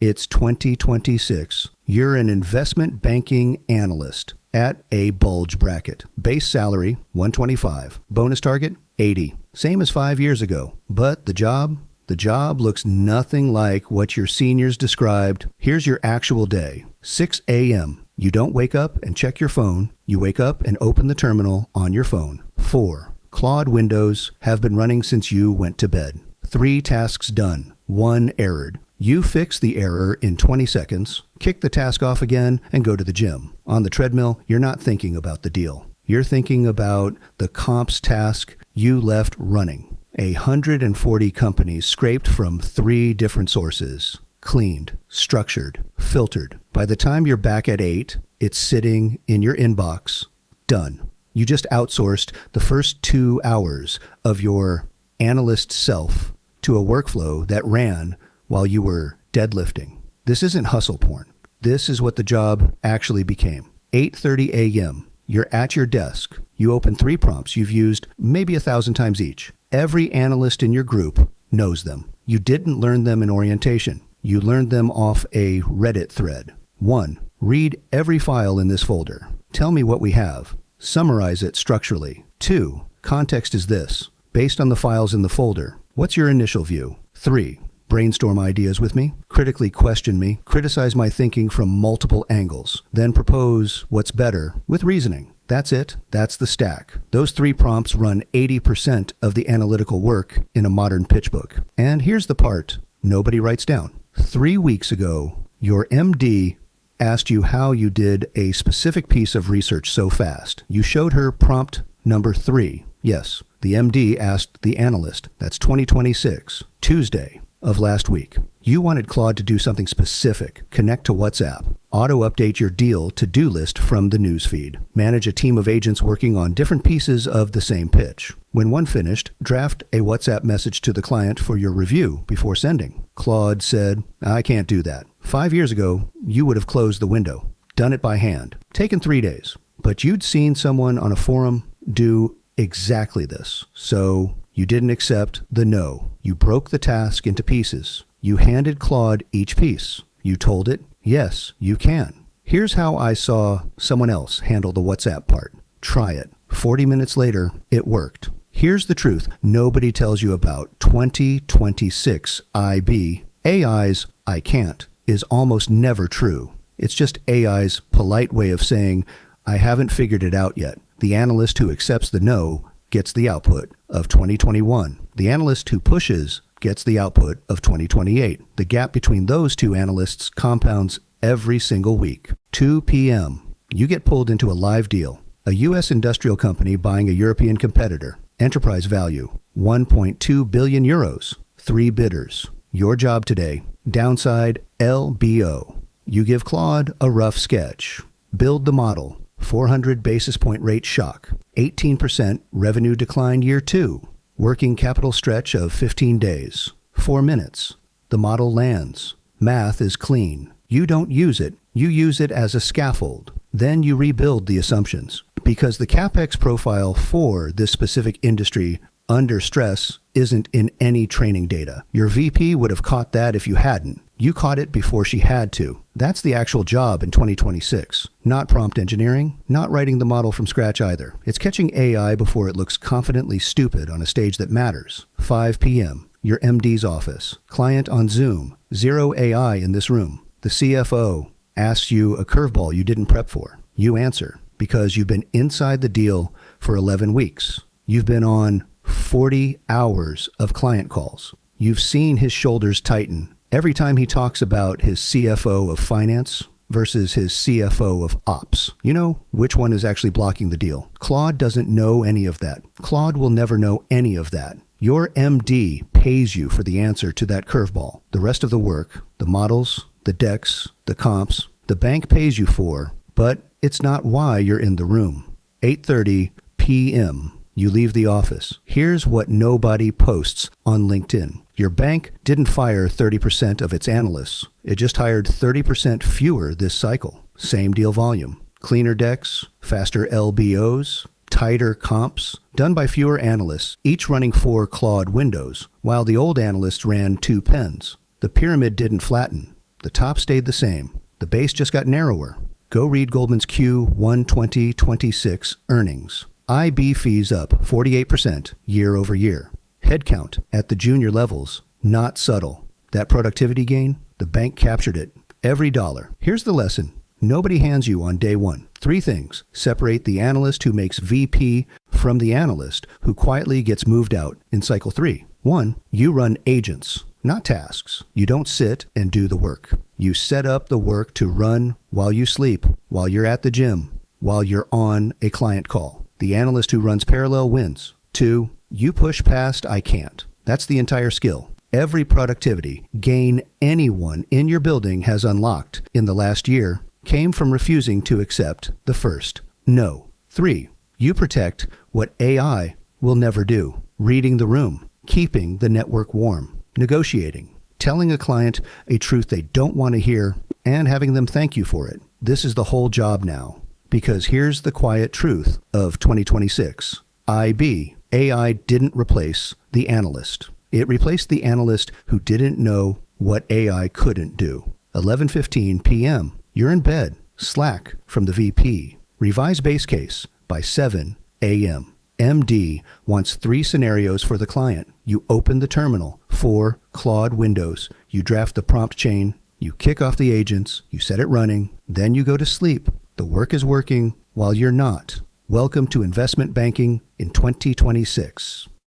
It's 2026. You're an investment banking analyst at a bulge bracket. Base salary, $125. Bonus target, $80. Same as 5 years ago. But the job looks nothing like what your seniors described. Here's your actual day. 6 a.m. You don't wake up and check your phone. You wake up and open the terminal on your phone. 4. Claude windows have been running since you went to bed. 3 tasks done. 1 errored. You fix the error in 20 seconds, kick the task off again, and go to the gym. On the treadmill, you're not thinking about the deal. You're thinking about the comps task you left running. 140 companies scraped from 3 different sources. Cleaned, structured, filtered. By the time you're back at 8, it's sitting in your inbox. Done. You just outsourced the first 2 hours of your analyst self to a workflow that ran while you were deadlifting. This isn't hustle porn. This is what the job actually became. 8:30 a.m. You're at your desk. You open 3 prompts you've used maybe 1,000 times each. Every analyst in your group knows them. You didn't learn them in orientation. You learned them off a Reddit thread. 1. Read every file in this folder. Tell me what we have. Summarize it structurally. 2. Context is this. Based on the files in the folder, what's your initial view? 3. Brainstorm ideas with me, critically question me, criticize my thinking from multiple angles, then propose what's better with reasoning. That's it. That's the stack. Those 3 prompts run 80% of the analytical work in a modern pitchbook. And here's the part nobody writes down. 3 weeks ago, your MD asked you how you did a specific piece of research so fast. You showed her prompt number 3. Yes, the MD asked the analyst. That's 2026, Tuesday of last week. You wanted Claude to do something specific, connect to WhatsApp, auto-update your deal to-do list from the newsfeed, manage a team of agents working on different pieces of the same pitch. When one finished, draft a WhatsApp message to the client for your review before sending. Claude said, I can't do that. 5 years ago, you would have closed the window, done it by hand, taken 3 days. But you'd seen someone on a forum do exactly this. So you didn't accept the no. You broke the task into pieces. You handed Claude each piece. You told it, yes, you can. Here's how I saw someone else handle the WhatsApp part. Try it. 40 minutes later, it worked. Here's the truth nobody tells you about 2026 IB. AI's I can't is almost never true. It's just AI's polite way of saying, I haven't figured it out yet. The analyst who accepts the no gets the output of 2021. The analyst who pushes gets the output of 2028. The gap between those 2 analysts compounds every single week. 2 p.m. You get pulled into a live deal. A U.S. industrial company buying a European competitor. Enterprise value, 1.2 billion euros. 3 bidders. Your job today, downside LBO. You give Claude a rough sketch. Build the model. 400 basis point rate shock. 18% revenue decline year 2. Working capital stretch of 15 days. 4 minutes. The model lands. Math is clean. You don't use it. You use it as a scaffold. Then you rebuild the assumptions. Because the CapEx profile for this specific industry under stress isn't in any training data. Your VP would have caught that if you hadn't. You caught it before she had to. That's the actual job in 2026. Not prompt engineering, not writing the model from scratch either. It's catching AI before it looks confidently stupid on a stage that matters. 5 p.m., your MD's office. Client on Zoom. 0 AI in this room. The CFO asks you a curveball you didn't prep for. You answer because you've been inside the deal for 11 weeks. You've been on 40 hours of client calls. You've seen his shoulders tighten every time he talks about his CFO of finance versus his CFO of ops. You know which one is actually blocking the deal. Claude doesn't know any of that. Claude will never know any of that. Your MD pays you for the answer to that curveball. The rest of the work, the models, the decks, the comps, the bank pays you for, but it's not why you're in the room. 8:30 p.m. You leave the office. Here's what nobody posts on LinkedIn. Your bank didn't fire 30% of its analysts. It just hired 30% fewer this cycle. Same deal volume. Cleaner decks, faster LBOs, tighter comps, done by fewer analysts, each running 4 Claude windows, while the old analysts ran 2 pens. The pyramid didn't flatten. The top stayed the same. The base just got narrower. Go read Goldman's Q1 2026 earnings. IB fees up 48% year over year. Headcount at the junior levels, not subtle. That productivity gain, the bank captured it. Every dollar. Here's the lesson. Nobody hands you on day one. 3 things separate the analyst who makes VP from the analyst who quietly gets moved out in cycle 3. 1, you run agents, not tasks. You don't sit and do the work. You set up the work to run while you sleep, while you're at the gym, while you're on a client call. The analyst who runs parallel wins. 2, you push past I can't. That's the entire skill. Every productivity gain anyone in your building has unlocked in the last year came from refusing to accept the first no. 3, you protect what AI will never do. Reading the room, keeping the network warm, negotiating, telling a client a truth they don't want to hear, and having them thank you for it. This is the whole job now. Because here's the quiet truth of 2026. IB, AI didn't replace the analyst. It replaced the analyst who didn't know what AI couldn't do. 11:15 p.m. You're in bed. Slack from the VP. Revise base case by 7 a.m. MD wants 3 scenarios for the client. You open the terminal. 4 Claude windows. You draft the prompt chain. You kick off the agents. You set it running. Then you go to sleep. The work is working while you're not. Welcome to investment banking in 2026.